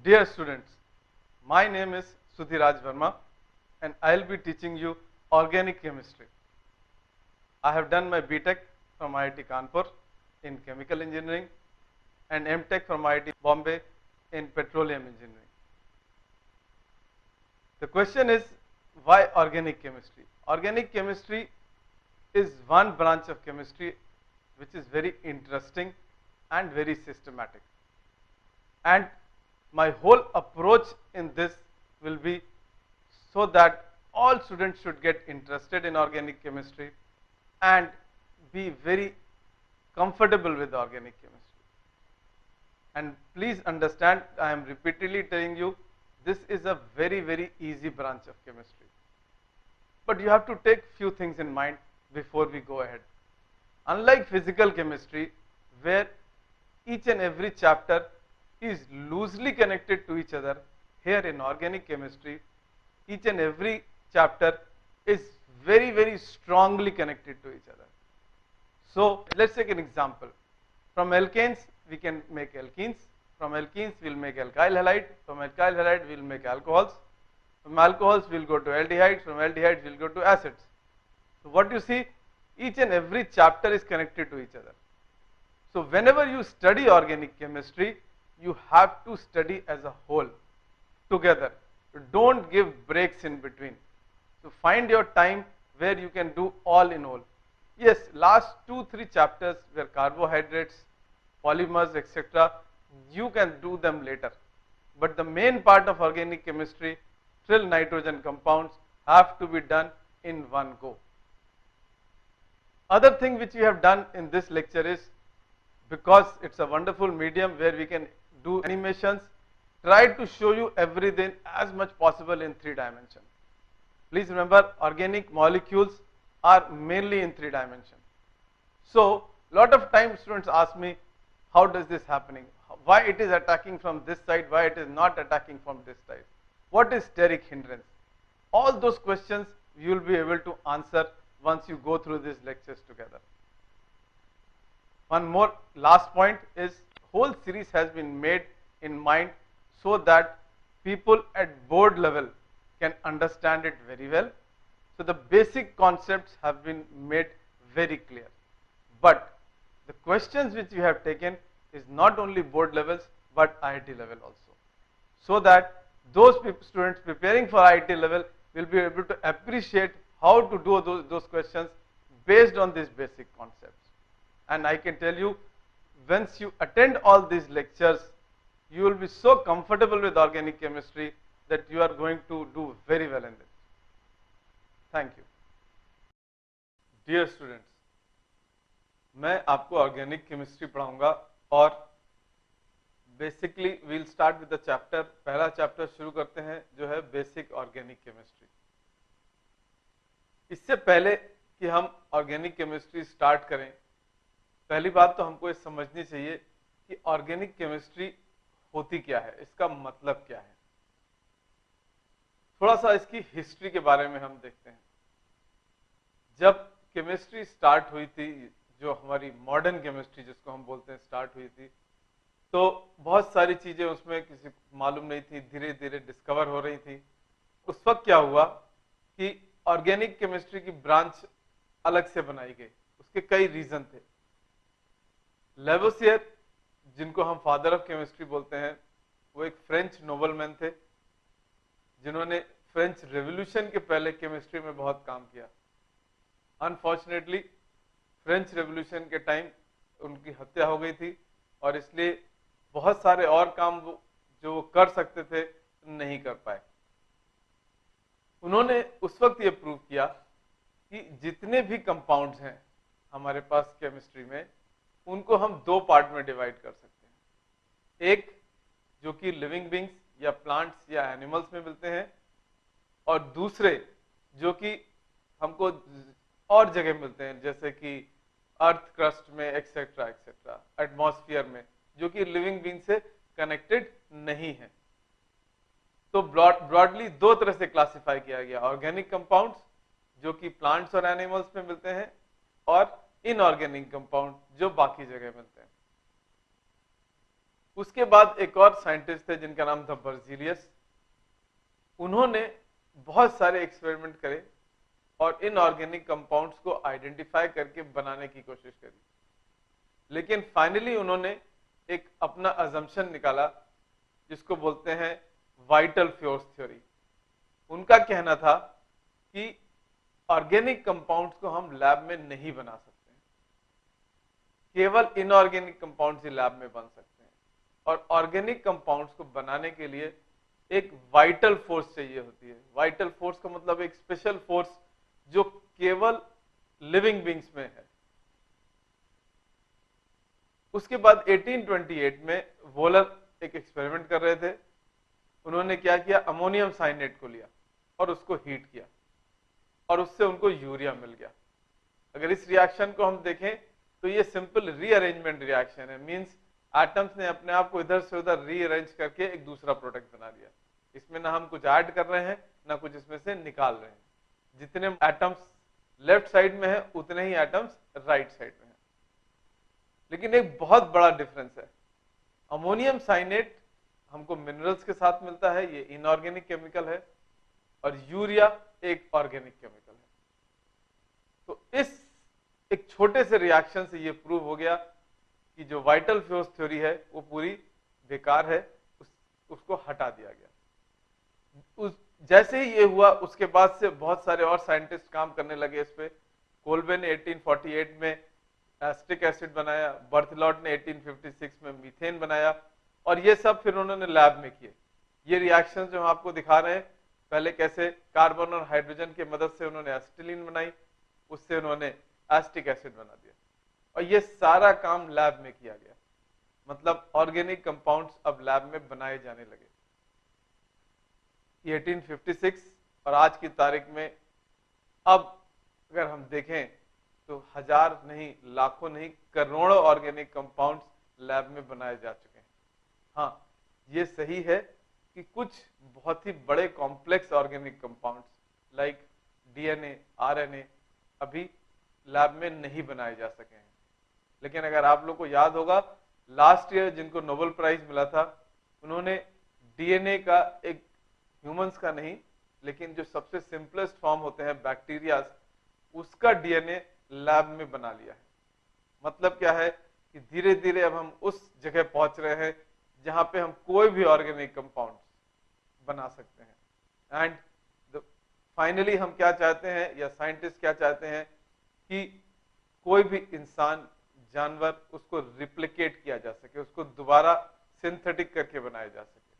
Dear students, my name is Sudhiraj Verma and I'll be teaching you organic chemistry. I have done my BTech from IIT Kanpur in chemical engineering and MTech from IIT Bombay in petroleum engineering. The question is, why organic chemistry? Organic chemistry is one branch of chemistry which is very interesting and very systematic. And my whole approach in this will be so that all students should get interested in organic chemistry and be very comfortable with organic chemistry. And please understand, I am repeatedly telling you, this is a very easy branch of chemistry. But you have to take few things in mind before we go ahead. Unlike physical chemistry, where each and every chapter is loosely connected to each other, here in organic chemistry, each and every chapter is very strongly connected to each other. So let's take an example. From alkanes, we can make alkenes. From alkenes, we'll make alkyl halide. From alkyl halide, we'll make alcohols. From alcohols, we'll go to aldehydes. From aldehydes, we'll go to acids. So what you see, each and every chapter is connected to each other. So whenever you study organic chemistry, you have to study as a whole, together. Don't give breaks in between. So find your time where you can do all in all. Yes, last 2-3 chapters where carbohydrates, polymers, etc., you can do them later. But the main part of organic chemistry, trill nitrogen compounds, have to be done in one go. Other thing which we have done in this lecture is, because it's a wonderful medium where we can do animations, try to show you everything as much possible in 3 dimensions. Please remember, organic molecules are mainly in 3 dimensions. So lot of times students ask me, how does this happening? Why it is attacking from this side, why it is not attacking from this side? What is steric hindrance? All those questions you will be able to answer once you go through these lectures together. One more last point is, whole series has been made in mind so that people at board level can understand it very well. So the basic concepts have been made very clear. But the questions which we have taken is not only board levels but IIT level also. So that those students preparing for IIT level will be able to appreciate how to do those questions based on these basic concepts. And I can tell you, once you attend all these lectures, you will be so comfortable with organic chemistry that you are going to do very well in this. Thank you. Dear students, मैं आपको organic chemistry पढ़ाऊंगा और basically we'll start with the chapter. पहला chapter शुरू करते हैं जो है बेसिक ऑर्गेनिक केमिस्ट्री. इससे पहले कि हम ऑर्गेनिक केमिस्ट्री स्टार्ट करें, पहली बात तो हमको ये समझनी चाहिए कि ऑर्गेनिक केमिस्ट्री होती क्या है, इसका मतलब क्या है. थोड़ा सा इसकी हिस्ट्री के बारे में हम देखते हैं. जब केमिस्ट्री स्टार्ट हुई थी, जो हमारी मॉडर्न केमिस्ट्री जिसको हम बोलते हैं स्टार्ट हुई थी, तो बहुत सारी चीजें उसमें किसी को मालूम नहीं थी, धीरे धीरे डिस्कवर हो रही थी. उस वक्त क्या हुआ कि ऑर्गेनिक केमिस्ट्री की ब्रांच अलग से बनाई गई. उसके कई रीजन थे. लेवोसियर, जिनको हम फादर ऑफ केमिस्ट्री बोलते हैं, वो एक फ्रेंच नोबलमैन थे जिन्होंने फ्रेंच रेवोल्यूशन के पहले केमिस्ट्री में बहुत काम किया. अनफॉर्चुनेटली फ्रेंच रेवोल्यूशन के टाइम उनकी हत्या हो गई थी और इसलिए बहुत सारे और काम जो वो कर सकते थे नहीं कर पाए. उन्होंने उस वक्त ये प्रूव किया कि जितने भी कंपाउंड्स हैं हमारे पास केमिस्ट्री में, उनको हम 2 पार्ट में डिवाइड कर सकते हैं. एक जो कि लिविंग बींग्स या प्लांट्स या एनिमल्स में मिलते हैं, और दूसरे जो कि हमको और जगह मिलते हैं, जैसे कि अर्थ क्रस्ट में एक्सेट्रा एक्सेट्रा, एटमॉस्फेयर में, जो कि लिविंग बींग से कनेक्टेड नहीं है. तो ब्रॉडली 2 तरह से क्लासिफाई किया गया. ऑर्गेनिक कंपाउंड्स जो कि प्लांट्स और एनिमल्स में मिलते हैं, और इनऑर्गेनिक कंपाउंड जो बाकी जगह मिलते हैं. उसके बाद एक और साइंटिस्ट थे जिनका नाम था बर्जीलियस। उन्होंने बहुत सारे एक्सपेरिमेंट करे और इनऑर्गेनिक कंपाउंड्स को आइडेंटिफाई करके बनाने की कोशिश करी, लेकिन फाइनली उन्होंने एक अपना अजम्पशन निकाला जिसको बोलते हैं वाइटल फ्योर्स थ्योरी। उनका कहना था कि ऑर्गेनिक कंपाउंड्स को हम लैब में नहीं बना सकते हैं, केवल इनऑर्गेनिक कंपाउंड्स ही लैब में बन सकते हैं, और ऑर्गेनिक कंपाउंड्स को बनाने के लिए एक वाइटल फोर्स चाहिए होती है। वाइटल फोर्स का मतलब एक स्पेशल फोर्स जो केवल लिविंग बींग्स में है। उसके बाद 1828 में वोलर एक एक्सपेरिमेंट कर रहे थे। उन्होंने क्या किया, अमोनियम साइनेट को लिया और उसको हीट किया और उससे उनको यूरिया मिल गया। अगर इस रिएक्शन को हम देखें तो ये सिंपल रीअरेंजमेंट रिएक्शन है, मींस एटम्स ने अपने आप को इधर से उधर रीअरेंज करके एक दूसरा प्रोडक्ट बना लिया। इसमें ना हम कुछ ऐड कर रहे हैं ना कुछ इसमें से निकाल रहे हैं। जितने एटम्स लेफ्ट साइड में है उतने ही एटम्स राइट साइड में है। लेकिन एक बहुत बड़ा डिफरेंस है, अमोनियम साइनेट हमको मिनरल्स के साथ मिलता है, ये इनऑर्गेनिक केमिकल है, और यूरिया एक ऑर्गेनिक केमिकल है। तो इस एक छोटे से रिएक्शन से ये प्रूव हो गया कि जो वाइटल फ्योर्स थ्योरी है वो पूरी बेकार है, उसको हटा दिया गया। जैसे ही ये हुआ उसके बाद से बहुत सारे और साइंटिस्ट काम करने लगे इस पे। कोलबे ने 1848 में एसिटिक एसिड बनाया, बर्थलॉट ने 1856 में मीथेन बनाया, और ये सब फिर उन्होंने लैब में किए। ये रिएक्शन जो हम आपको दिखा रहे हैं, पहले कैसे कार्बन और हाइड्रोजन की मदद से उन्होंने एसिटिलीन बनाई, उससे उन्होंने एसिटिक एसिड बना दिया, और ये सारा काम लैब में किया गया। मतलब ऑर्गेनिक कंपाउंड्स अब लैब में बनाए जाने लगे। 1856 और आज की तारीख में अब अगर हम देखें तो हजार नहीं, लाखों नहीं, करोड़ों ऑर्गेनिक कंपाउंड्स लैब में बनाए जा चुके हैं। हाँ, ये सही है कि कुछ बहुत ही बड़े complex organic compounds like DNA, RNA अभी लैब में नहीं बनाए जा सके हैं। लेकिन अगर आप लोग को याद होगा, लास्ट ईयर जिनको नोबेल प्राइज मिला था, उन्होंने डीएनए का एक ह्यूमंस का नहीं, लेकिन जो सबसे सिंपलेस्ट फॉर्म होते हैं बैक्टीरिया, उसका डीएनए लैब में बना लिया है। मतलब क्या है कि धीरे धीरे अब हम उस जगह पहुंच रहे हैं जहां पे हम कोई भी ऑर्गेनिक कंपाउंड बना सकते हैं। एंड फाइनली हम क्या चाहते हैं, या साइंटिस्ट क्या चाहते हैं, कि कोई भी इंसान, जानवर, उसको रिप्लिकेट किया जा सके, उसको दोबारा सिंथेटिक करके बनाया जा सके।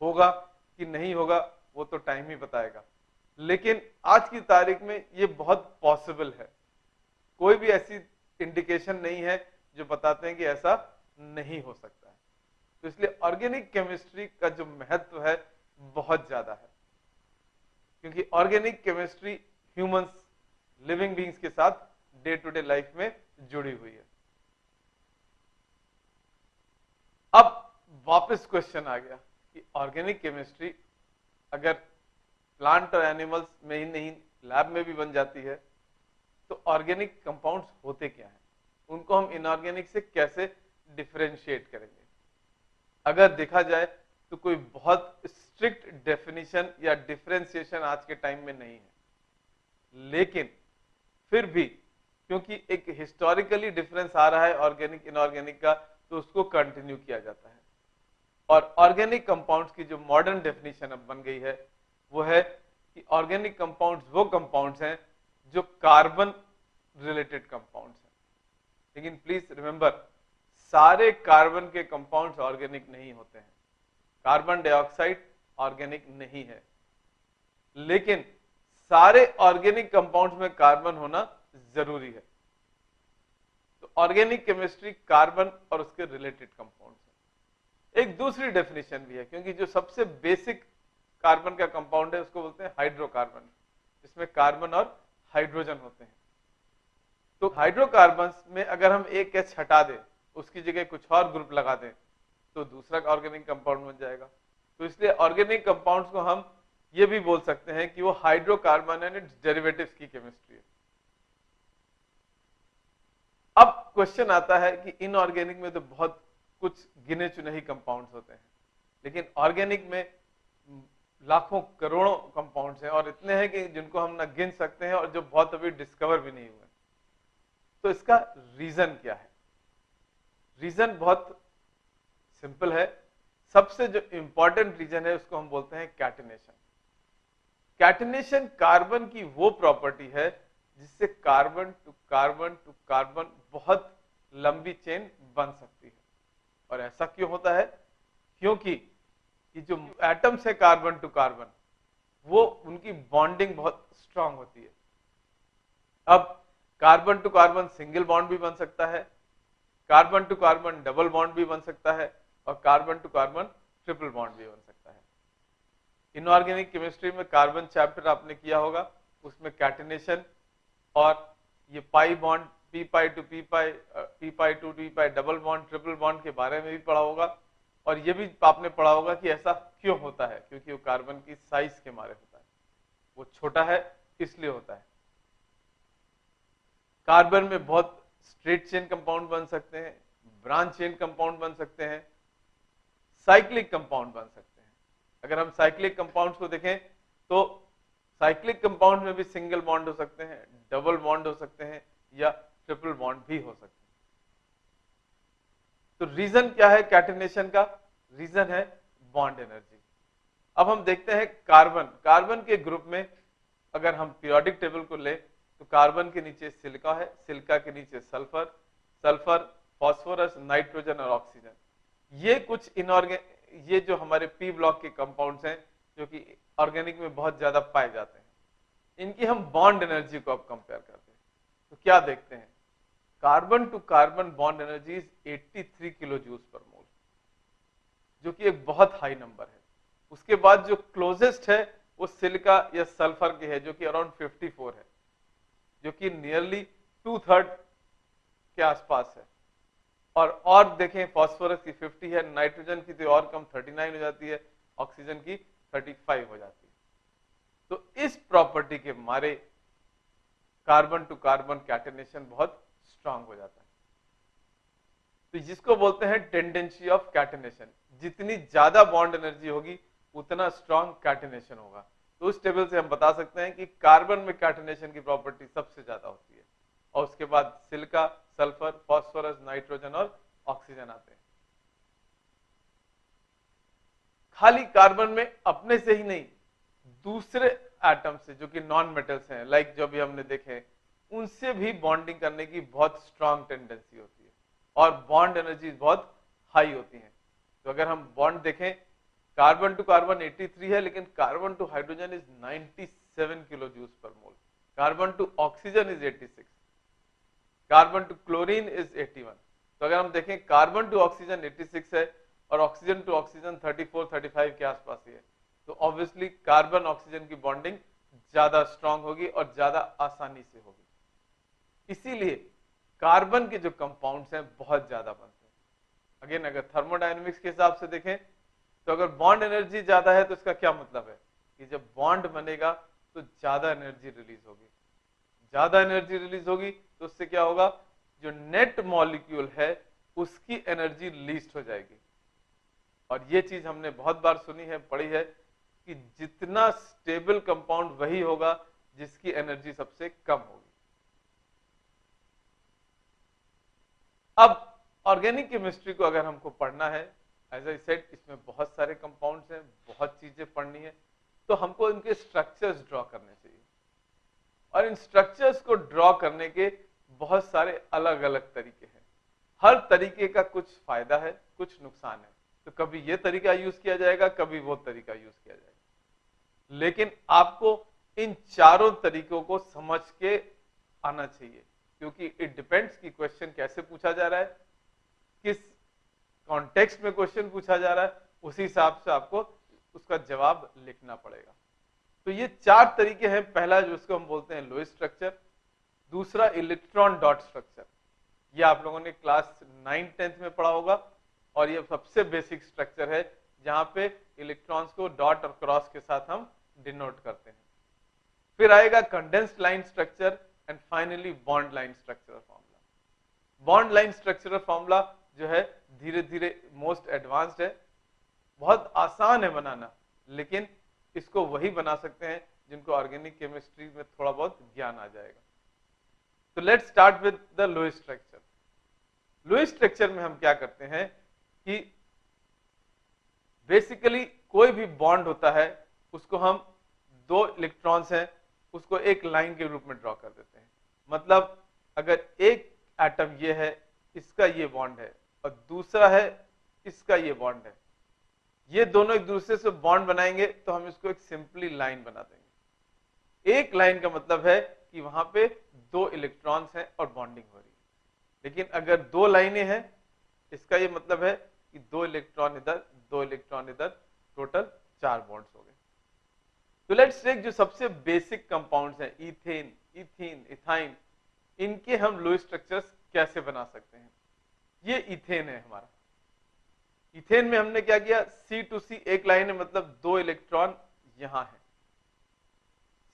होगा कि नहीं होगा वो तो टाइम ही बताएगा, लेकिन आज की तारीख में ये बहुत पॉसिबल है। कोई भी ऐसी इंडिकेशन नहीं है जो बताते हैं कि ऐसा नहीं हो सकता है। तो इसलिए ऑर्गेनिक केमिस्ट्री का जो महत्व है बहुत ज्यादा है, क्योंकि organic chemistry humans, living beings के साथ डे टू डे लाइफ में जुड़ी हुई है। अब वापस क्वेश्चन आ गया कि ऑर्गेनिक केमिस्ट्री अगर प्लांट और एनिमल्स में ही नहीं लैब में भी बन जाती है, तो ऑर्गेनिक कंपाउंड्स होते क्या हैं, उनको हम इनऑर्गेनिक से कैसे डिफरेंशिएट करेंगे। अगर देखा जाए तो कोई बहुत स्ट्रिक्ट डेफिनेशन या डिफरेंशिएशन आज के टाइम में नहीं है, लेकिन फिर भी क्योंकि एक हिस्टोरिकली डिफरेंस आ रहा है ऑर्गेनिक इनऑर्गेनिक का, तो उसको कंटिन्यू किया जाता है। और ऑर्गेनिक कंपाउंड्स की जो मॉडर्न डेफिनेशन अब बन गई है वो है कि ऑर्गेनिक कंपाउंड्स वो कंपाउंड्स हैं जो कार्बन रिलेटेड कंपाउंड्स हैं। लेकिन प्लीज रिमेंबर, सारे कार्बन के कंपाउंड्स ऑर्गेनिक नहीं होते हैं। कार्बन डाइऑक्साइड ऑर्गेनिक नहीं है, लेकिन सारे ऑर्गेनिक कंपाउंड्स में कार्बन होना जरूरी है। तो ऑर्गेनिक केमिस्ट्री कार्बन और उसके रिलेटेड कंपाउंड्स है। एक दूसरी डेफिनेशन भी है, क्योंकि जो सबसे बेसिक कार्बन का कंपाउंड है उसको बोलते हैं हाइड्रोकार्बन, जिसमें कार्बन और हाइड्रोजन होते हैं। तो हाइड्रोकार्बन्स में अगर हम एक एच हटा दें, उसकी जगह कुछ और ग्रुप लगा दें, तो दूसरा ऑर्गेनिक कंपाउंड बन जाएगा। तो इसलिए ऑर्गेनिक कंपाउंड्स को हम ये भी बोल सकते हैं कि वो हाइड्रोकार्बन एंड इट्स डेरिवेटिव्स की केमिस्ट्री है। अब क्वेश्चन आता है कि इनऑर्गेनिक में तो बहुत कुछ गिने चुने ही कंपाउंड्स होते हैं, लेकिन ऑर्गेनिक में लाखों करोड़ों कंपाउंड्स हैं और इतने हैं कि जिनको हम ना गिन सकते हैं और जो बहुत अभी डिस्कवर भी नहीं हुए। तो इसका रीजन क्या है? रीजन बहुत सिंपल है। सबसे जो इंपॉर्टेंट रीजन है उसको हम बोलते हैं कैटिनेशन। कैटिनेशन कार्बन की वो प्रॉपर्टी है जिससे carbon to carbon to carbon बहुत लंबी चेन बन सकती है। और ऐसा क्यों होता है? क्योंकि ये जो एटम्स है कार्बन टू कार्बन, वो उनकी बॉन्डिंग बहुत स्ट्रांग होती है। अब carbon to carbon single bond भी बन सकता है, carbon to carbon double bond भी बन सकता है और carbon to carbon triple bond भी बन सकता है। इनऑर्गेनिक केमिस्ट्री में कार्बन चैप्टर आपने किया होगा, उसमें कैटिनेशन और ये pi bond, p pi to p pi, p pi to p pi, double bond triple bond के बारे में भी पढ़ा होगा। और ये भी आपने पढ़ा होगा कि ऐसा क्यों होता है, क्योंकि वो कार्बन की साइज के मारे होता है, वो छोटा है इसलिए होता है। कार्बन में बहुत स्ट्रेट चेन कंपाउंड बन सकते हैं, ब्रांच चेन कंपाउंड बन सकते हैं, साइक्लिक कंपाउंड बन सकते हैं। अगर हम साइक्लिक कंपाउंड्स को देखें तो साइक्लिक कंपाउंड में भी सिंगल बॉन्ड हो सकते हैं, डबल बॉन्ड हो सकते हैं या ट्रिपल बॉन्ड भी हो सकते हैं। तो रीजन क्या है कैटिनेशन का? रीजन है बॉन्ड एनर्जी। अब हम देखते हैं कार्बन के ग्रुप में अगर हम पीरियोडिक टेबल को ले तो कार्बन के नीचे सिलिका है, सिलिका के नीचे सल्फर, सल्फर, फास्फोरस, नाइट्रोजन और ऑक्सीजन। ये कुछ ये जो हमारे पी ब्लॉक के कंपाउंड्स हैं जो कि ऑर्गेनिक में बहुत ज्यादा पाए जाते हैं, इनकी हम बॉन्ड एनर्जी को अब कंपेयर करते हैं तो क्या देखते हैं? Carbon to carbon bond energy is 83 kilo joule per mole, जो कि एक बहुत हाई नंबर है। उसके बाद जो क्लोजेस्ट है वो सिलिका या सल्फर की है जो कि अराउंड 54 है, जो कि नियरली 2/3 के आसपास है। और देखें फास्फोरस की 50 है, नाइट्रोजन की तो और कम 39 हो जाती है, ऑक्सीजन की 35 हो जाती है। तो इस प्रॉपर्टी के मारे कार्बन टू कार्बन कैटिनेशन बहुत स्ट्रांग हो जाता है। तो जिसको बोलते हैं टेंडेंसी ऑफ कैटिनेशन। जितनी ज्यादा बॉन्ड एनर्जी होगी उतना स्ट्रांग कैटिनेशन होगा। तो उस टेबल से हम बता सकते हैं कि कार्बन में कैटिनेशन की प्रॉपर्टी सबसे ज्यादा होती है और उसके बाद सिलिका, सल्फर, फास्फोरस, नाइट्रोजन और ऑक्सीजन आते हैं। खाली कार्बन में अपने से ही नहीं, दूसरे एटम से जो कि नॉन मेटल्स हैं, लाइक जो भी हमने देखे, उनसे भी बॉन्डिंग करने की बहुत स्ट्रांग टेंडेंसी होती है और बॉन्ड एनर्जी बहुत हाई होती है। तो अगर हम बॉन्ड देखें, कार्बन टू कार्बन 83 है, लेकिन carbon to hydrogen is 97 kilo joule per mole, carbon to oxygen is 86, carbon to chlorine is 81। तो अगर हम देखें कार्बन टू ऑक्सीजन 86 है और ऑक्सीजन टू ऑक्सीजन 34-35 के आसपास ही है, तो ऑब्वियसली कार्बन ऑक्सीजन की बॉन्डिंग ज्यादा स्ट्रांग होगी और ज्यादा आसानी से होगी। इसीलिए कार्बन के जो कंपाउंड्स हैं बहुत ज्यादा बनते हैं। अगेन अगर थर्मोडायनेमिक्स के हिसाब से देखें तो अगर बॉन्ड एनर्जी ज्यादा है तो इसका क्या मतलब है कि जब बॉन्ड बनेगा तो ज्यादा एनर्जी रिलीज होगी। ज्यादा एनर्जी रिलीज होगी तो उससे क्या होगा? जो नेट मॉलिक्यूल है उसकी एनर्जी लीस्ट हो जाएगी। और ये चीज हमने बहुत बार सुनी है, पढ़ी है कि जितना स्टेबल कंपाउंड वही होगा जिसकी एनर्जी सबसे कम होगी। अब ऑर्गेनिक केमिस्ट्री को अगर हमको पढ़ना है, एज आई सेड, इसमें बहुत सारे कंपाउंड्स हैं, बहुत चीजें पढ़नी है, तो हमको इनके स्ट्रक्चर्स ड्रॉ करने चाहिए। और इन स्ट्रक्चर्स को ड्रॉ करने के बहुत सारे अलग अलग तरीके हैं। हर तरीके का कुछ फायदा है, कुछ नुकसान है। तो कभी ये तरीका यूज किया जाएगा, कभी वो तरीका यूज किया जाएगा, लेकिन आपको इन चारों तरीकों को समझ के आना चाहिए, क्योंकि इट डिपेंड्स कि क्वेश्चन कैसे पूछा जा रहा है, किस कॉन्टेक्स्ट में क्वेश्चन पूछा जा रहा है, उसी हिसाब से आपको उसका जवाब लिखना पड़ेगा। तो ये चार तरीके हैं। पहला जो उसको हम बोलते हैं लोई स्ट्रक्चर, दूसरा इलेक्ट्रॉन डॉट स्ट्रक्चर, ये आप लोगों ने क्लास 9-10 में पढ़ा होगा और ये सबसे बेसिक स्ट्रक्चर है जहां पे इलेक्ट्रॉन्स को डॉट और क्रॉस के साथ हम डिनोट करते हैं। फिर आएगा condensed line structure and finally bond line structural formula. Bond line structural formula जो है धीरे धीरे मोस्ट एडवांस्ड है, बहुत आसान है बनाना, लेकिन इसको वही बना सकते हैं जिनको ऑर्गेनिक केमिस्ट्री में थोड़ा बहुत ज्ञान आ जाएगा। तो let's start with the lowest structure. Lowest structure में हम क्या करते हैं कि बेसिकली कोई भी बॉन्ड होता है उसको हम 2 इलेक्ट्रॉन्स हैं उसको एक लाइन के रूप में ड्रॉ कर देते हैं। मतलब अगर एक एटम ये है, इसका ये बॉन्ड है, और दूसरा है इसका ये बॉन्ड है, ये दोनों एक दूसरे से बॉन्ड बनाएंगे तो हम इसको एक सिंपली लाइन बना देंगे। एक लाइन का मतलब है कि वहां पे 2 इलेक्ट्रॉन्स हैं और बॉन्डिंग हो रही है। लेकिन अगर 2 लाइनें हैं, इसका ये मतलब है कि 2 इलेक्ट्रॉन इधर 2 इलेक्ट्रॉन इधर, टोटल 4 बॉन्ड्स हो गए। तो लेट्स टेक जो सबसे बेसिक कंपाउंड्स हैं, इथेन, इथीन, इथाइन, इनके हम लोएस्ट स्ट्रक्चर्स कैसे बना सकते हैं। ये इथेन है हमारा। इथेन में हमने क्या किया, C2C एक लाइन है, मतलब 2 इलेक्ट्रॉन यहां है,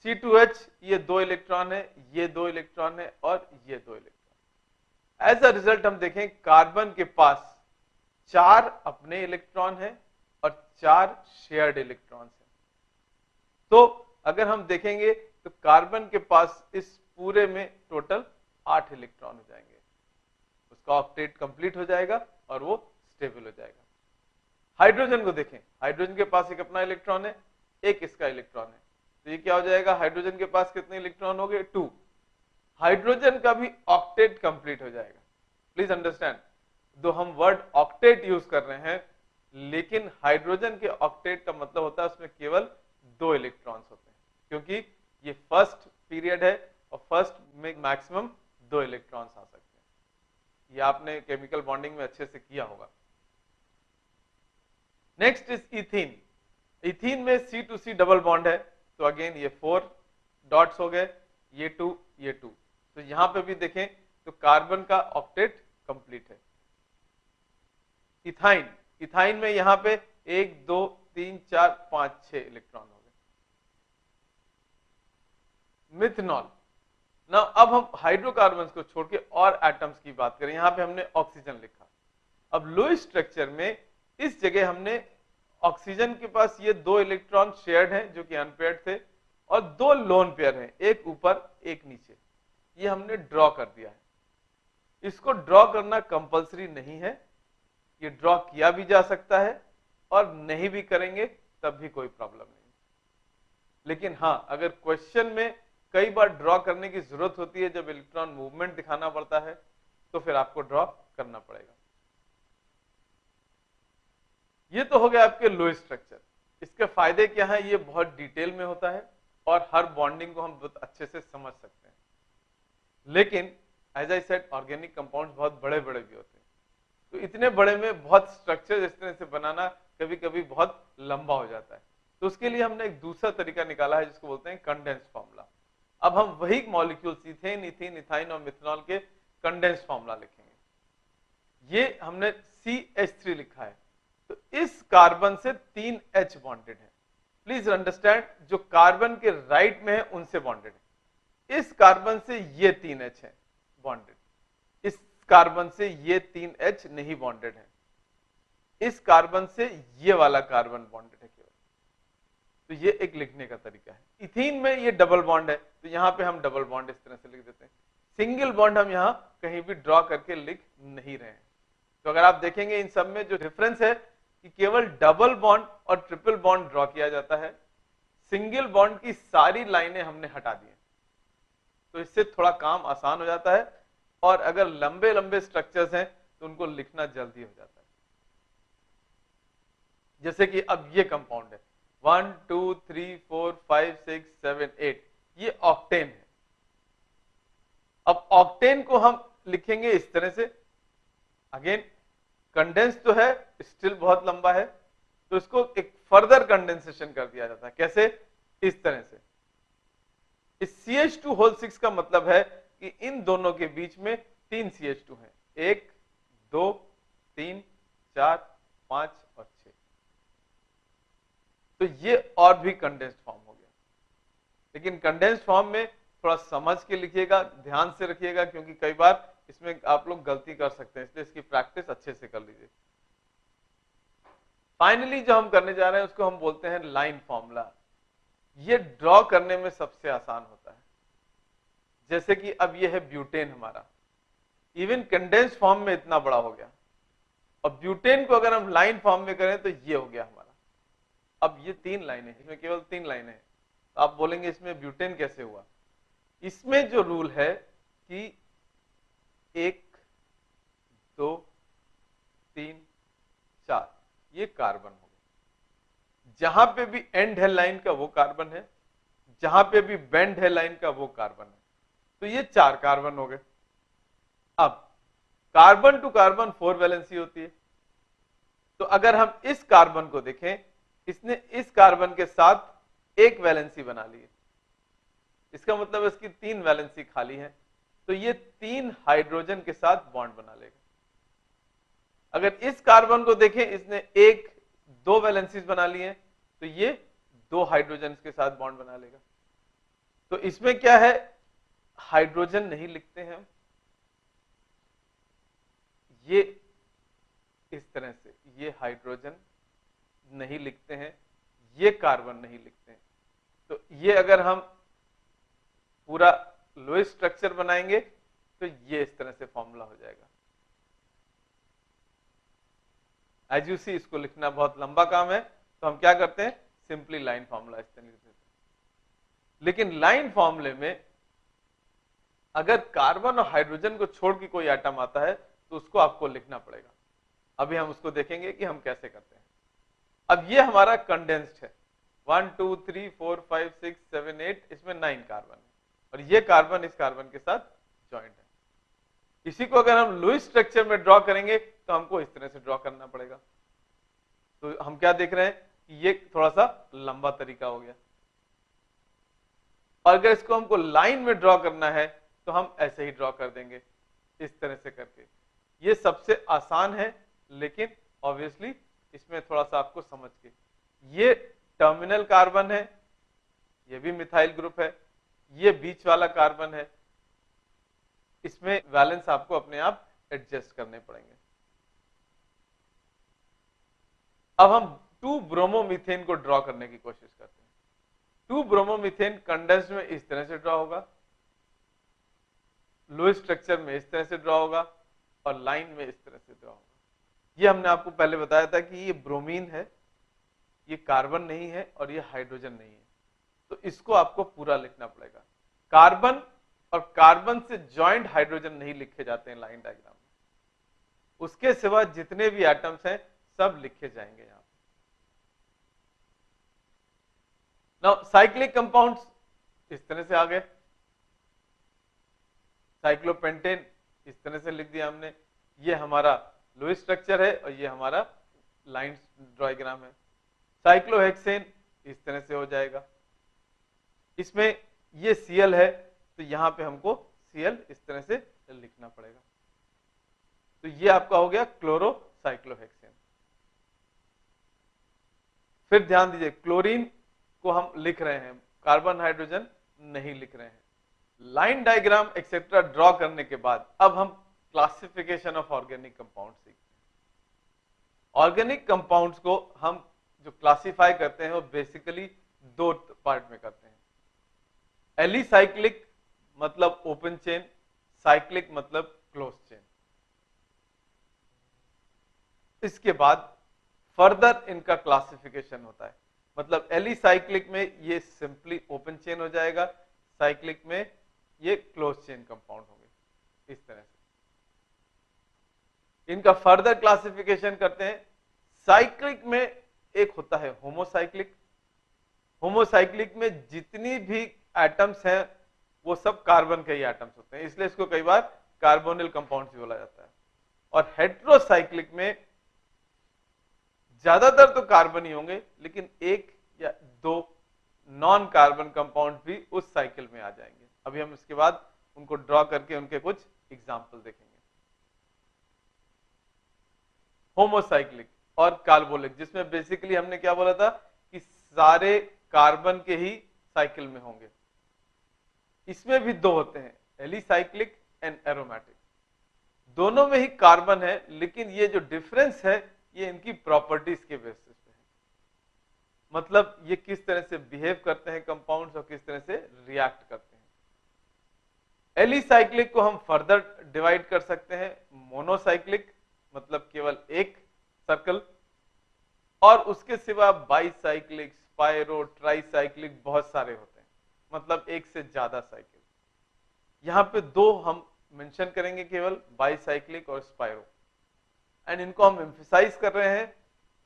C2H ये 2 इलेक्ट्रॉन है, ये 2 इलेक्ट्रॉन है और ये 2 इलेक्ट्रॉन। एज अ रिजल्ट हम देखें कार्बन के पास 4 अपने इलेक्ट्रॉन है और 4 शेयर्ड इलेक्ट्रॉन्स हैं। तो अगर हम देखेंगे तो कार्बन के पास इस पूरे में टोटल 8 इलेक्ट्रॉन हो जाएंगे, उसका ऑक्टेट कंप्लीट हो जाएगा और वो स्टेबल हो जाएगा। हाइड्रोजन को देखें, हाइड्रोजन के पास एक अपना इलेक्ट्रॉन है, एक इसका इलेक्ट्रॉन है, तो ये क्या हो जाएगा, हाइड्रोजन के पास कितने इलेक्ट्रॉन हो गए, 2। हाइड्रोजन का भी ऑक्टेट कंप्लीट हो जाएगा। प्लीज अंडरस्टैंड, दो हम वर्ड ऑक्टेट यूज कर रहे हैं, लेकिन हाइड्रोजन के ऑक्टेट का मतलब होता है उसमें केवल 2 इलेक्ट्रॉन्स होते हैं, क्योंकि ये फर्स्ट पीरियड है और फर्स्ट में मैक्सिमम 2 इलेक्ट्रॉन्स आ सकते हैं। ये आपने केमिकल बॉन्डिंग में अच्छे से किया होगा। Next is ethene. इथीन में C2C डबल बॉन्ड है, तो अगेन ये 4 डॉट्स हो गए, ये 2 ये 2। तो यहां पे भी देखें तो कार्बन का ऑक्टेट कंप्लीट है। इथाइन, इथाइन में यहां पे 1 2 3 4 5 6 इलेक्ट्रॉन हो गए। मिथनॉल। ना अब हम हाइड्रोकार्बन्स को छोड़ के और एटम्स की बात करें, यहां पे हमने ऑक्सीजन लिखा। अब लोएस्ट स्ट्रक्चर में इस जगह हमने ऑक्सीजन के पास ये 2 इलेक्ट्रॉन शेयर्ड हैं जो कि अनपेयर्ड थे, और 2 लोन पेयर हैं, एक ऊपर एक नीचे, ये हमने ड्रॉ कर दिया है। इसको ड्रॉ करना कंपलसरी नहीं है, ये ड्रॉ किया भी जा सकता है और नहीं भी करेंगे तब भी कोई प्रॉब्लम नहीं। लेकिन हां, अगर क्वेश्चन में कई बार ड्रॉ करने की जरूरत होती है, जब इलेक्ट्रॉन मूवमेंट दिखाना पड़ता है, तो फिर आपको ड्रॉ करना पड़ेगा। ये तो हो गया आपके लोएस्ट स्ट्रक्चर। इसके फायदे क्या है, ये बहुत डिटेल में होता है और हर बॉन्डिंग को हम बहुत अच्छे से समझ सकते हैं। लेकिन as I said, organic compounds बहुत बड़े बड़े भी होते हैं, तो इतने बड़े में बहुत स्ट्रक्चर इस तरह से बनाना कभी कभी बहुत लंबा हो जाता है। तो उसके लिए हमने एक दूसरा तरीका निकाला है जिसको बोलते हैं कंडेंस्ड फार्मूला। अब हम वही मॉलिक्यूल्स इथेन, इथीन, इथाइन और मिथनॉल के कंडेंस्ड फार्मूला लिखेंगे। ये हमने CH3 लिखा है, तो इस कार्बन से 3 H बॉन्डेड है। प्लीज अंडरस्टैंड, जो कार्बन के राइट में है उनसे बॉन्डेड है। इस कार्बन से ये 3 H है बॉन्डेड, इस कार्बन से ये 3 H नहीं बॉन्डेड है, इस कार्बन से ये वाला कार्बन बॉन्डेड है केवल। तो ये एक लिखने का तरीका है। इथीन में ये डबल बॉन्ड है, तो यहां पे हम डबल बॉन्ड इस तरह से लिख देते हैं। सिंगल बॉन्ड हम यहां कहीं भी ड्रॉ करके लिख नहीं रहे हैं। तो अगर आप देखेंगे इन सब में जो डिफरेंस है कि केवल डबल बॉन्ड और ट्रिपल बॉन्ड ड्रॉ किया जाता है, सिंगल बॉन्ड की सारी लाइनें हमने हटा दी हैं। तो इससे थोड़ा काम आसान हो जाता है, और अगर लंबे लंबे स्ट्रक्चर्स हैं तो उनको लिखना जल्दी हो जाता है। जैसे कि अब ये कंपाउंड है 1 2 3 4 5 6 7 8, ये ऑक्टेन है। अब ऑक्टेन को हम लिखेंगे इस तरह से। अगेन कंडेंस तो है, स्टिल बहुत लंबा है, तो इसको एक फर्दर कंडेंसेशन कर दिया जाता है। कैसे? इस तरह से। इस CH2 होल 6 का मतलब है कि इन दोनों के बीच में 3 CH2 हैं, 1 2 3 4 5 और 6। तो ये और भी कंडेंस्ड फॉर्म हो गया। लेकिन कंडेंस्ड फॉर्म में थोड़ा समझ के लिखिएगा, ध्यान से रखिएगा, क्योंकि कई बार इसमें आप लोग गलती कर सकते हैं, इसलिए इसकी प्रैक्टिस अच्छे से कर लीजिए। फाइनली जो हम करने जा रहे हैं उसको हम बोलते हैं लाइन फॉर्मूला। ये ड्रॉ करने में सबसे आसान होता है। जैसे कि अब ये है ब्यूटेन हमारा, इवन कंडेंस फॉर्म में इतना बड़ा हो गया, और ब्यूटेन को अगर हम लाइन फॉर्म में करें तो ये हो गया हमारा। अब ये 3 लाइनें, इसमें केवल 3 लाइनें हैं, तो आप बोलेंगे इसमें ब्यूटेन कैसे हुआ। इसमें जो रूल है कि 1 2 3 4 ये कार्बन हो गए, जहां पे भी एंड है लाइन का वो कार्बन है, जहां पे भी बेंड है लाइन का वो कार्बन है, तो ये 4 कार्बन हो गए। अब कार्बन टू कार्बन 4 वैलेंसी होती है, तो अगर हम इस कार्बन को देखें, इसने इस कार्बन के साथ एक वैलेंसी बना ली है, इसका मतलब इसकी 3 वैलेंसी खाली है, तो ये 3 हाइड्रोजन के साथ बॉन्ड बना लेगा। अगर इस कार्बन को देखें, इसने 1 2 वैलेंसीज बना ली हैं, तो ये 2 हाइड्रोजन के साथ बॉन्ड बना लेगा। तो इसमें क्या है, हाइड्रोजन नहीं लिखते हैं, ये इस तरह से ये हाइड्रोजन नहीं लिखते हैं, ये कार्बन नहीं लिखते हैं। तो ये अगर हम पूरा लोएस्ट स्ट्रक्चर बनाएंगे तो ये इस तरह से फॉर्मूला हो जाएगा। एज यू सी, इसको लिखना बहुत लंबा काम है, तो हम क्या करते हैं, सिंपली लाइन फॉर्मूला इस तरह लिख देते हैं। लेकिन लाइन फॉर्मूले में अगर कार्बन और हाइड्रोजन को छोड़ के कोई एटम आता है तो उसको आपको लिखना पड़ेगा। अभी हम उसको देखेंगे कि हम कैसे करते हैं। अब ये हमारा कंडेंस्ड है, 1 2 3 4 5 6 7 8, इसमें 9 कार्बन है, और ये कार्बन इस कार्बन के साथ ज्वाइंट है। इसी को अगर हम लुईस स्ट्रक्चर में ड्रॉ करेंगे तो हमको इस तरह से ड्रॉ करना पड़ेगा। तो हम क्या देख रहे हैं कि ये थोड़ा सा लंबा तरीका हो गया, और अगर इसको हमको लाइन में ड्रॉ करना है तो हम ऐसे ही ड्रॉ कर देंगे, इस तरह से करके। ये सबसे आसान है, लेकिन ऑब्वियसली इसमें थोड़ा सा आपको समझ के, ये टर्मिनल कार्बन है, ये भी मिथाइल ग्रुप है, ये बीच वाला कार्बन है, इसमें वैलेंस आपको अपने आप एडजस्ट करने पड़ेंगे। अब हम 2 ब्रोमोमीथेन को ड्रॉ करने की कोशिश करते हैं। 2 ब्रोमोमीथेन कंडेंस्ड में इस तरह से ड्रॉ होगा, लोएस्ट स्ट्रक्चर में इस तरह से ड्रॉ होगा, और लाइन में इस तरह से ड्रॉ होगा। ये हमने आपको पहले बताया था कि ये ब्रोमीन है, ये कार्बन नहीं है, और ये हाइड्रोजन नहीं है, तो इसको आपको पूरा लिखना पड़ेगा। कार्बन और कार्बन से ज्वाइंट हाइड्रोजन नहीं लिखे जाते हैं लाइन डायग्राम में, उसके सिवा जितने भी एटम्स हैं सब लिखे जाएंगे यहां पे। नाउ साइक्लिक कंपाउंड्स इस तरह से आ गए, साइक्लोपेंटेन इस तरह से लिख दिया हमने, ये हमारा लोएस्ट स्ट्रक्चर है और ये हमारा लाइन डायग्राम है। साइक्लोहेक्सेन इस तरह से हो जाएगा, इसमें ये Cl है, तो यहां पे हमको Cl इस तरह से लिखना पड़ेगा। तो ये आपका हो गया क्लोरोसाइक्लोहेक्सेन। फिर ध्यान दीजिए, क्लोरीन को हम लिख रहे हैं, कार्बन हाइड्रोजन नहीं लिख रहे हैं। लाइन डायग्राम एक्सेट्रा ड्रॉ करने के बाद अब हम क्लासिफिकेशन ऑफ ऑर्गेनिक कंपाउंड सीखते हैं। ऑर्गेनिक कंपाउंड्स को हम जो क्लासिफाई करते हैं वो बेसिकली 2 पार्ट में करते हैं। एलिसाइक्लिक मतलब ओपन चेन, साइक्लिक मतलब क्लोज चेन। इसके बाद फर्दर इनका क्लासिफिकेशन होता है, मतलब एलिसाइक्लिक में ये सिंपली ओपन चेन हो जाएगा, साइक्लिक में ये क्लोज चेन कंपाउंड होंगे, इस तरह से इनका फर्दर क्लासिफिकेशन करते हैं। साइक्लिक में एक होता है होमोसाइक्लिक, होमोसाइक्लिक में जितनी भी एटम्स हैं वो सब कार्बन के ही एटम्स होते हैं, इसलिए इसको कई बार कार्बोनिल कंपाउंड्स भी बोला जाता है। और हेट्रोसाइक्लिक में ज्यादातर तो कार्बन ही होंगे, लेकिन 1 या 2 नॉन कार्बन कंपाउंड भी उस साइकिल में आ जाएंगे। अभी हम इसके बाद उनको ड्रॉ करके उनके कुछ एग्जाम्पल देखेंगे। होमोसाइक्लिक और कार्बोलिक, जिसमें बेसिकली हमने क्या बोला था कि सारे कार्बन के ही साइकिल में होंगे। इसमें भी 2 होते हैं, एलिसाइक्लिक एंड एरोमेटिक। दोनों में ही कार्बन है, लेकिन ये जो डिफरेंस है ये इनकी प्रॉपर्टीज के बेसिस पे है। मतलब ये किस तरह से बिहेव करते हैं कंपाउंड्स और किस तरह से रिएक्ट करते हैं। एलिसाइक्लिक को हम फर्दर डिवाइड कर सकते हैं मोनोसाइक्लिक, मतलब केवल एक सर्कल, और उसके सिवा बाईसाइक्लिक, स्पाइरो, ट्राईसाइक्लिक बहुत सारे होते हैं, मतलब एक से ज्यादा साइकिल। यहां पे दो हम मेंशन करेंगे केवल, बाईसाइक्लिक और स्पाइरो, एंड इनको हम एम्फसाइज कर रहे हैं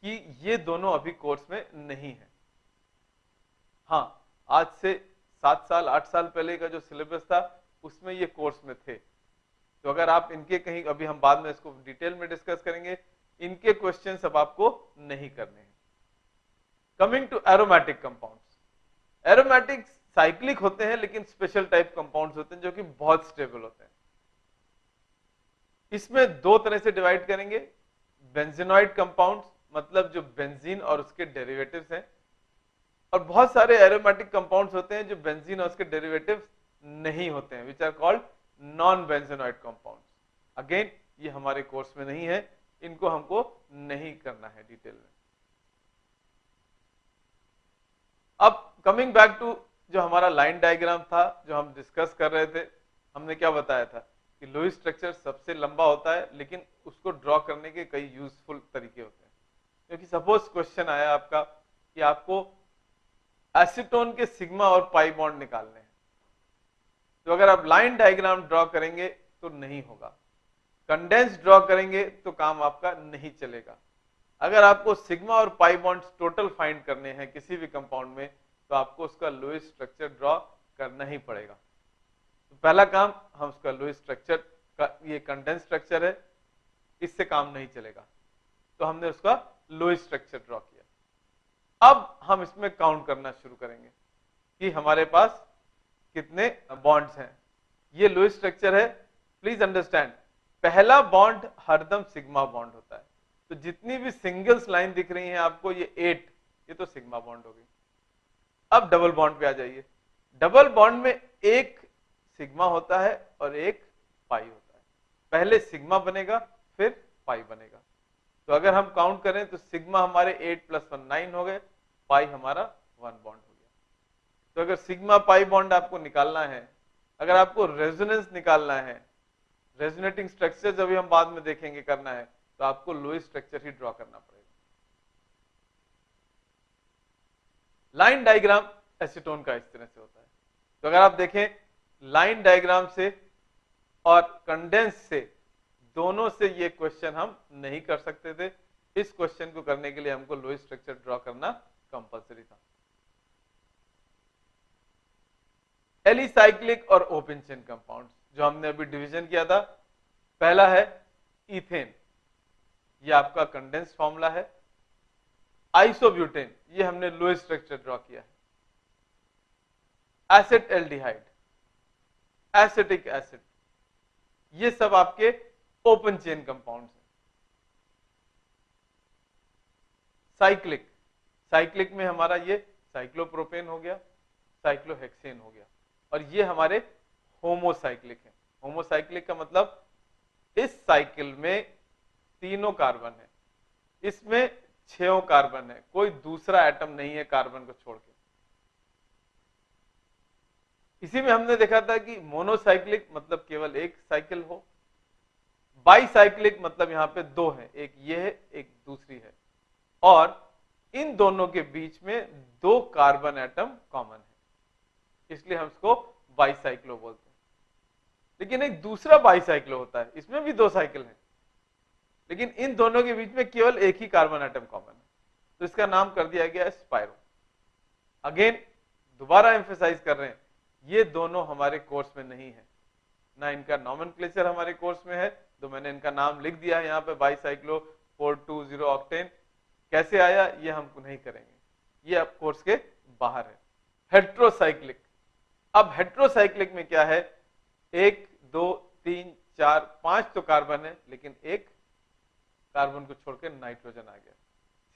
कि ये दोनों अभी कोर्स में नहीं है। हाँ, आज से 7 साल 8 साल पहले का जो सिलेबस था उसमें ये कोर्स में थे, तो अगर आप इनके कहीं, अभी हम बाद में इसको डिटेल में डिस्कस करेंगे, इनके क्वेश्चंस अब आपको नहीं करने हैं। Coming to aromatic compounds, aromatic cyclic होते हैं लेकिन स्पेशल टाइप कंपाउंड्स होते हैं जो कि बहुत स्टेबल होते हैं। इसमें दो तरह से डिवाइड करेंगे, बेंजीनॉइड कंपाउंड्स, मतलब जो बेंजीन और उसके डेरिवेटिव्स हैं, और बहुत सारे एरोमेटिक कंपाउंड्स होते हैं जो बेंजीन और उसके डेरिवेटिव्स नहीं होते हैं, which are called non benzenoid compounds. Again ये हमारे कोर्स में नहीं है, इनको हमको नहीं करना है डिटेल में। अब कमिंग बैक टू जो हमारा लाइन डायग्राम था जो हम डिस्कस कर रहे थे, हमने क्या बताया था कि लुईस स्ट्रक्चर सबसे लंबा होता है, लेकिन उसको ड्रॉ करने के कई यूजफुल तरीके होते हैं। क्योंकि सपोज क्वेश्चन आया आपका कि आपको एसीटोन के सिग्मा और पाई बॉन्ड निकालने हैं, तो अगर आप लाइन डायग्राम ड्रॉ करेंगे तो नहीं होगा, कंडेंस ड्रॉ करेंगे तो काम आपका नहीं चलेगा। अगर आपको सिग्मा और पाई बॉन्ड्स टोटल फाइंड करने हैं किसी भी कंपाउंड में, तो आपको उसका लुईस स्ट्रक्चर ड्रॉ करना ही पड़ेगा। तो पहला काम, हम उसका लुईस स्ट्रक्चर का, ये कंडेंस स्ट्रक्चर है, इससे काम नहीं चलेगा, तो हमने उसका लुईस स्ट्रक्चर ड्रॉ किया। अब हम इसमें काउंट करना शुरू करेंगे कि हमारे पास कितने बॉन्ड्स हैं। ये लुईस स्ट्रक्चर है, प्लीज अंडरस्टैंड, पहला बॉन्ड हरदम सिग्मा बॉन्ड होता है, तो जितनी भी सिंगल्स लाइन दिख रही हैं आपको, ये 8, ये तो सिग्मा बॉन्ड हो गई। अब डबल बॉन्ड पे आ जाइए। डबल बॉन्ड में एक सिग्मा होता है और एक पाई होता है, पहले सिग्मा बनेगा फिर पाई बनेगा। तो अगर हम काउंट करें तो सिग्मा हमारे 8 + 1 9 हो गए, पाई हमारा 1 बॉन्ड हो गया। तो अगर सिग्मा पाई बॉन्ड आपको निकालना है, अगर आपको रेजोनेंस निकालना है, रेजोनेटिंग स्ट्रक्चर जब हम बाद में देखेंगे करना है, तो आपको लुईस स्ट्रक्चर ही ड्रॉ करना पड़ेगा। लाइन डायग्राम एसीटोन का इस तरह से होता है। तो अगर आप देखें लाइन डायग्राम से और कंडेंस से, दोनों से ये क्वेश्चन हम नहीं कर सकते थे। इस क्वेश्चन को करने के लिए हमको लुईस स्ट्रक्चर ड्रॉ करना कंपलसरी था। एलिसाइक्लिक और ओपन चेन कंपाउंड्स जो हमने अभी डिवीजन किया था, पहला है इथेन, ये आपका कंडेंस फॉर्मूला है। आइसोब्यूटेन, ये हमने लुईस स्ट्रक्चर ड्रॉ किया है। एसिटल्डिहाइड, एसिटिक एसिड, ये सब आपके ओपन चेन कंपाउंड्स हैं। साइक्लिक, साइक्लिक में हमारा ये साइक्लोप्रोपेन हो गया, साइक्लोहेक्सेन हो गया, और ये हमारे होमोसाइक्लिक हैं। होमोसाइक्लिक का मतलब इस साइकिल में तीनों कार्बन है, इसमें 6 कार्बन है, कोई दूसरा एटम नहीं है कार्बन को छोड़ के। इसी में हमने देखा था कि मोनोसाइक्लिक मतलब केवल एक साइकिल हो, बाईसाइक्लिक मतलब यहां पे 2 है, एक ये है एक दूसरी है, और इन दोनों के बीच में 2 कार्बन एटम कॉमन है, इसलिए हम इसको बाईसाइक्लो बोलते हैं। लेकिन एक दूसरा बाईसाइक्लो होता है, इसमें भी 2 साइकिल हैं, लेकिन इन दोनों के बीच में केवल एक ही कार्बन एटम कॉमन है, तो इसका नाम कर दिया गया है स्पाइरो। अगेन दोबारा एम्फेसाइज कर रहे हैं, ये दोनों हमारे कोर्स में नहीं है, ना इनका नॉमेनक्लेचर हमारे कोर्स में है, तो मैंने इनका नाम लिख दिया है यहाँ पे बाईसाइक्लो 420 ऑक्टेन। कैसे आया ये हम नहीं करेंगे, ये अब कोर्स के बाहर है। हेट्रोसाइक्लिक, अब हेट्रोसाइक्लिक में क्या है, 1 2 3 4 5 तो कार्बन है, लेकिन एक कार्बन को छोड़कर नाइट्रोजन आ गया।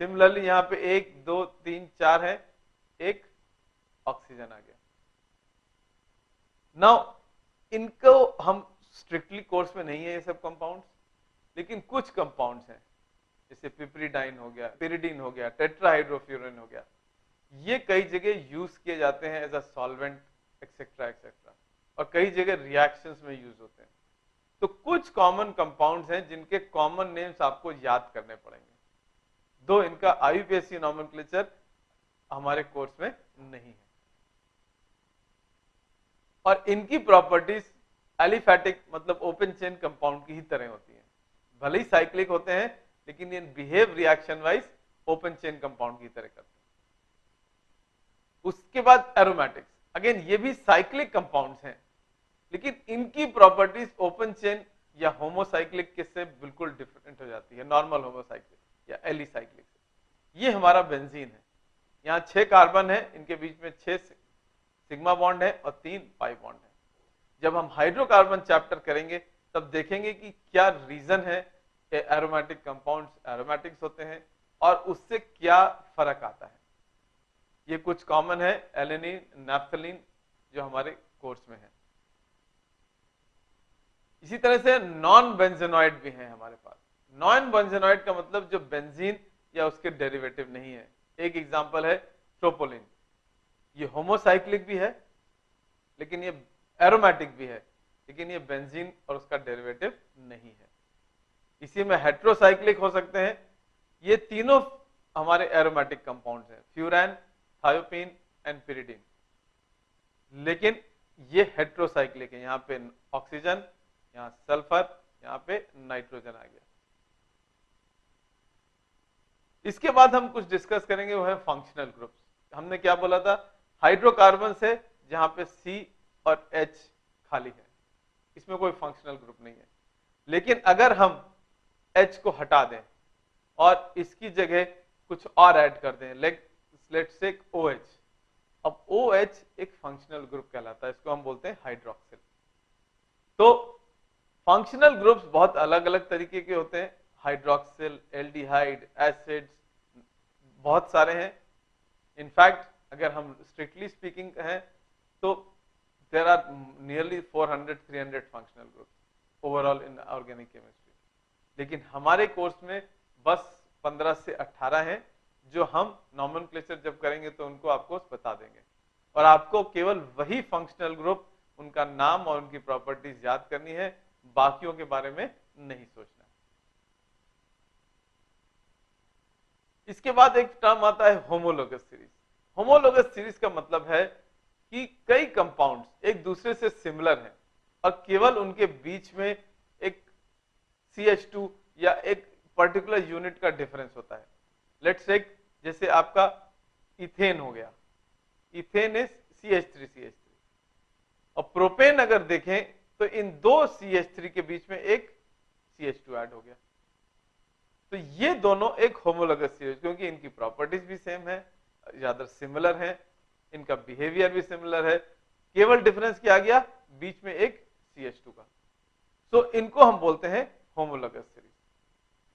सिमिलरली यहाँ पे 1 2 3 4 है, एक ऑक्सीजन आ गया। नाउ इनको हम स्ट्रिक्टली कोर्स में नहीं है ये सब कंपाउंड्स, लेकिन कुछ कंपाउंड्स हैं जैसे पिपरीडाइन हो गया, पिरिडीन हो गया, टेट्राहाइड्रोफ्यूरिन हो गया, ये कई जगह यूज किए जाते हैं as a solvent et cetera et cetera, और कई जगह रिएक्शंस में यूज होते हैं। तो कुछ कॉमन कंपाउंड्स हैं जिनके कॉमन नेम्स आपको याद करने पड़ेंगे, दो इनका आईयूपीएसी नॉमेनक्लेचर हमारे कोर्स में नहीं है। और इनकी प्रॉपर्टीज एलिफैटिक मतलब ओपन चेन कंपाउंड की ही तरह होती है, भले ही साइक्लिक होते हैं लेकिन ये behave reaction wise open chain compound की तरह करते हैं। उसके बाद एरोमेटिक्स, अगेन ये भी साइक्लिक कंपाउंड्स हैं, लेकिन इनकी प्रॉपर्टीज ओपन चेन या होमोसाइक्लिक के से बिल्कुल डिफरेंट हो जाती है, नॉर्मल होमोसाइक्लिक या एलिसाइक्लिक से। ये हमारा बेंजीन है, यहाँ 6 कार्बन है, इनके बीच में 6 सिग्मा बॉन्ड है और 3 पाई बॉन्ड है। जब हम हाइड्रोकार्बन चैप्टर करेंगे तब देखेंगे कि क्या रीजन है कि एरोमेटिक कंपाउंड्स एरोमेटिक्स होते हैं और उससे क्या फर्क आता है। ये कुछ कॉमन है, एलेनिन, नैफ्थलीन जो हमारे कोर्स में है। इसी तरह से नॉन बेंजेनॉइड भी हैं हमारे पास। नॉन बेंजेनॉइड का मतलब जो बेंजीन या उसके डेरिवेटिव नहीं है। एक एग्जांपल है ट्रोपोलिन, ये होमोसाइक्लिक भी है लेकिन ये एरोमेटिक भी है, लेकिन ये बेंजीन और उसका डेरिवेटिव नहीं है। इसी में हेट्रोसाइक्लिक हो सकते हैं। ये तीनों हमारे एरोमेटिक कंपाउंड्स हैं, फ्यूरान, थायोपीन एंड पिरिडीन, लेकिन ये हेट्रोसाइक्लिक है। यहाँ पे ऑक्सीजन, यहाँ सल्फर, यहाँ पे नाइट्रोजन आ गया। इसके बाद हम कुछ डिस्कस करेंगे, वो है फंक्शनल ग्रुप्स। हमने क्या बोला था, हाइड्रोकार्बन से जहां पे C और H खाली है, इसमें कोई फंक्शनल ग्रुप नहीं है। लेकिन अगर हम H को हटा दें और इसकी जगह कुछ और ऐड कर दें, लेट्स से OH, अब OH एक फंक्शनल ग्रुप कहलाता है, इसको हम बोलते हैं हाइड्रोक्सिल। तो फंक्शनल ग्रुप्स बहुत अलग अलग तरीके के होते हैं, हाइड्रोक्सिल, एल्डिहाइड, एसिड्स, बहुत सारे हैं। इनफैक्ट अगर हम स्ट्रिक्टली स्पीकिंग हैं तो there are nearly 400-300 functional groups overall in organic chemistry, लेकिन हमारे कोर्स में बस 15 से 18 हैं, जो हम नॉमेनक्लेचर जब करेंगे तो उनको आपको बता देंगे, और आपको केवल वही फंक्शनल ग्रुप, उनका नाम और उनकी प्रॉपर्टीज याद करनी है, बाकियों के बारे में नहीं सोचना। इसके बाद एक टर्म आता है होमोलोगस सीरीज। होमोलोगस सीरीज का मतलब है कि कई कंपाउंड्स एक दूसरे से सिमिलर हैं और केवल उनके बीच में एक CH2 या एक पर्टिकुलर यूनिट का डिफरेंस होता है। लेट्स टेक जैसे आपका इथेन हो गया, इथेन इज CH3 और प्रोपेन अगर देखें तो इन दो CH3 के बीच में एक CH2 ऐड हो गया। तो ये दोनों एक होमोलोगस सीरीज, क्योंकि इनकी प्रॉपर्टीज भी सेम है, ज्यादा सिमिलर है, इनका बिहेवियर भी सिमिलर है, केवल डिफरेंस क्या आ गया, बीच में एक CH2 का। सो इनको हम बोलते हैं होमोलोगस सीरीज।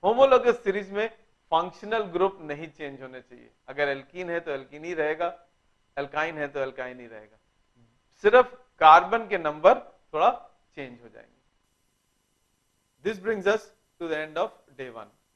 होमोलोगस सीरीज में फंक्शनल ग्रुप नहीं चेंज होने चाहिए। अगर एल्कीन है तो एल्कीन ही रहेगा, एल्काइन है तो एल्काइन ही रहेगा, सिर्फ कार्बन के नंबर थोड़ा चेंज हो जाएंगे। This brings us to the end of day 1।